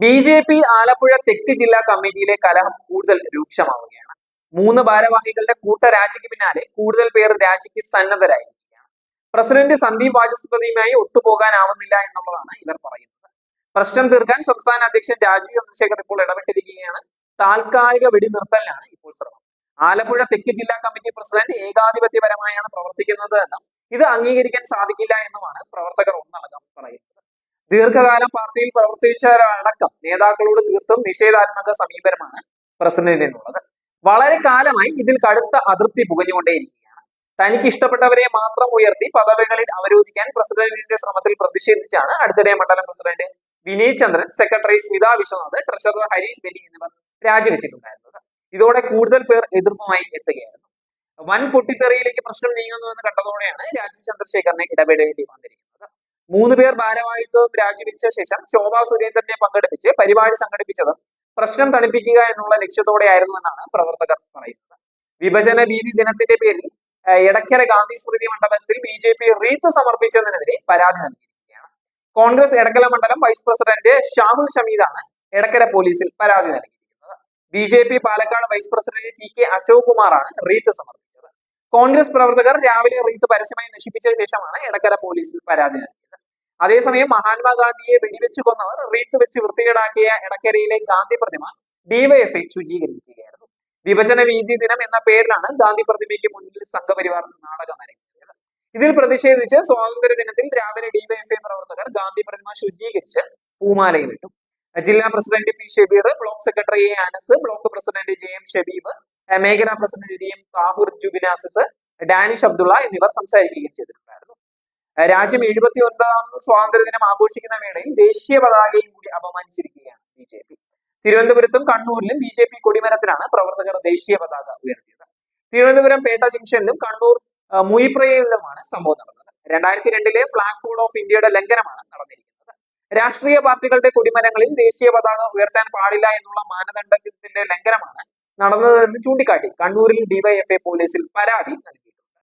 BJP. Alappuzha തെക്ക് ജില്ലാ കമ്മിറ്റിയിലെ കലഹം കൂടുതൽ രൂക്ഷമാവുകയാണ്. 3 ഭാരവാഹികളുടെ കൂട്ടരാജിക്ക് പിന്നാലെ കൂടുതൽ പേർ രാജിക്ക് സന്നദ്ധരായിരിക്കുകയാണ്. പ്രസിഡന്റ് സന്ദീപ് വാചസ്പതിയുമായി ഒത്തുപോകാനാവുന്നില്ല എന്നുള്ളതാണ് ഇവർ പറയുന്നത്. പ്രശ്നം തീർക്കാൻ സംസ്ഥാന അധ്യക്ഷൻ രാജീവ് ചന്ദ്രശേഖർ ഇപ്പോൾ ഇടപെട്ടിരിക്കുകയാണ്. താൽക്കാലിക വെടിനിർത്തലിനാണ് ഇപ്പോൾ ശ്രമം. ആലപ്പുഴ തെക്ക് ജില്ലാ കമ്മിറ്റി പ്രസിഡന്റ് ഏകാധിപത്യപരമായാണ് പ്രവർത്തിക്കുന്നത് എന്നും ഇത് അംഗീകരിക്കാൻ സാധിക്കില്ല എന്നുമാണ് പ്രവർത്തകർ ഒന്നടങ്കം പറയുന്നത്. ദീർഘകാലം പാർട്ടിയിൽ പ്രവർത്തിച്ചവരടക്കം നേതാക്കളോട് തീർത്തും നിഷേധാത്മക സമീപനമാണ് പ്രസിഡന്റിനുള്ളത്. വളരെ കാലമായി ഇതിൽ കടുത്ത അതൃപ്തി പുകഞ്ഞുകൊണ്ടേയിരിക്കുകയാണ്. തനിക്ക് ഇഷ്ടപ്പെട്ടവരെ മാത്രം ഉയർത്തി പദവികളിൽ അവരോധിക്കാൻ പ്രസിഡന്റിന്റെ ശ്രമത്തിൽ പ്രതിഷേധിച്ചാണ് അടുത്തിടെ മണ്ഡലം പ്രസിഡന്റ് വിനീത് ചന്ദ്രൻ, സെക്രട്ടറി സ്മിത വിശ്വനാഥ്, ട്രഷറർ ഹരീഷ് ബെന്നി എന്നിവർ രാജിവെച്ചിട്ടുണ്ടായിരുന്നത്. ഇതോടെ കൂടുതൽ പേർ എതിർപ്പുമായി എത്തുകയായിരുന്നു. വൻ പൊട്ടിത്തെറിയിലേക്ക് പ്രശ്നം നീങ്ങുന്നുവെന്ന് കണ്ടതോടെയാണ് രാജീവ് ചന്ദ്രശേഖറിനെ ഇടപെടേണ്ടി വന്നിരിക്കുന്നത്. 3 പേർ ഭാരവാഹിത്വം രാജിവെച്ച ശേഷം ശോഭാ സുരേന്ദ്രനെ പങ്കെടുപ്പിച്ച് പരിപാടി സംഘടിപ്പിച്ചതും പ്രശ്നം തണുപ്പിക്കുക എന്നുള്ള ലക്ഷ്യത്തോടെയായിരുന്നു എന്നാണ് പ്രവർത്തകർ പറയുന്നത്. വിഭജന ഭീതി ദിനത്തിന്റെ പേരിൽ എടക്കര ഗാന്ധി സ്മൃതി മണ്ഡപത്തിൽ ബി.ജെ.പി. റീത്ത് സമർപ്പിച്ചതിനെതിരെ പരാതി നൽകിയിരിക്കുകയാണ്. കോൺഗ്രസ് എടക്കല മണ്ഡലം വൈസ് പ്രസിഡന്റ് ഷാഹുൽ ഷമീദാണ് എടക്കര പോലീസിൽ പരാതി നൽകിയിരിക്കുന്നത്. BJP. Palakkad vice president T K. Ashok കുമാറാണ് റീത്ത് സമർപ്പിച്ചത്. കോൺഗ്രസ് പ്രവർത്തകർ രാവിലെ റീത്ത് പരസ്യമായി നശിപ്പിച്ച ശേഷമാണ് എടക്കര പോലീസിൽ പരാതി നൽകിയത്. അതേസമയം മഹാത്മാഗാന്ധിയെ വെടിവെച്ചു കൊന്നവർ റീത്ത് വെച്ച് വൃത്തികേടാക്കിയ എടക്കരയിലെ ഗാന്ധി പ്രതിമ ഡിവൈഎഫ്ഐ ശുചീകരിക്കുകയായിരുന്നു. വിഭജന വീതി ദിനം എന്ന പേരിലാണ് ഗാന്ധി പ്രതിമയ്ക്ക് മുന്നിൽ സംഘപരിവാർ നാടകം അരങ്ങേറിയത്. ഇതിൽ പ്രതിഷേധിച്ച് സ്വാതന്ത്ര്യ ദിനത്തിൽ രാവിലെ ഡിവൈഎഫ്ഐ പ്രവർത്തകർ ഗാന്ധി പ്രതിമ ശുചീകരിച്ച് പൂമാലയിലിട്ടു. ജില്ലാ president P Shabeer, block secretary A Anas, block president J M Shabeeb, മേഖലാ പ്രസിഡന്റ് ഡി എം താഹൂർ ജുബിനാസിസ്, ഡാനിഷ് അബ്ദുള്ള എന്നിവർ സംസാരിക്കുകയും ചെയ്തിട്ടുണ്ടായിരുന്നു. രാജ്യം 79ാമത് സ്വാതന്ത്ര്യ ദിനം ആഘോഷിക്കുന്ന വേളയിൽ ദേശീയ പതാകയും കൂടി അപമാനിച്ചിരിക്കുകയാണ് ബി.ജെ.പി. തിരുവനന്തപുരത്തും കണ്ണൂരിലും ബി.ജെ.പി. കൊടിമരത്തിലാണ് പ്രവർത്തകർ ദേശീയ പതാക ഉയർത്തിയത്. തിരുവനന്തപുരം പേട്ട ജംഗ്ഷനിലും കണ്ണൂർ മുയിപ്രയിലുമാണ് സംഭവം നടന്നത്. 2002 ഫ്ലാഗ് കോഡ് ഓഫ് ഇന്ത്യയുടെ ലംഘനമാണ് നടന്നിരിക്കുന്നത്. രാഷ്ട്രീയ പാർട്ടികളുടെ കൊടിമരങ്ങളിൽ ദേശീയ പതാക ഉയർത്താൻ പാടില്ല എന്നുള്ള മാനദണ്ഡത്തിന്റെ ലംഘനമാണ് നടന്നതെന്ന് ചൂണ്ടിക്കാട്ടി കണ്ണൂരിൽ ഡിവൈഎഫ്ഐ പോലീസിൽ പരാതി നൽകി.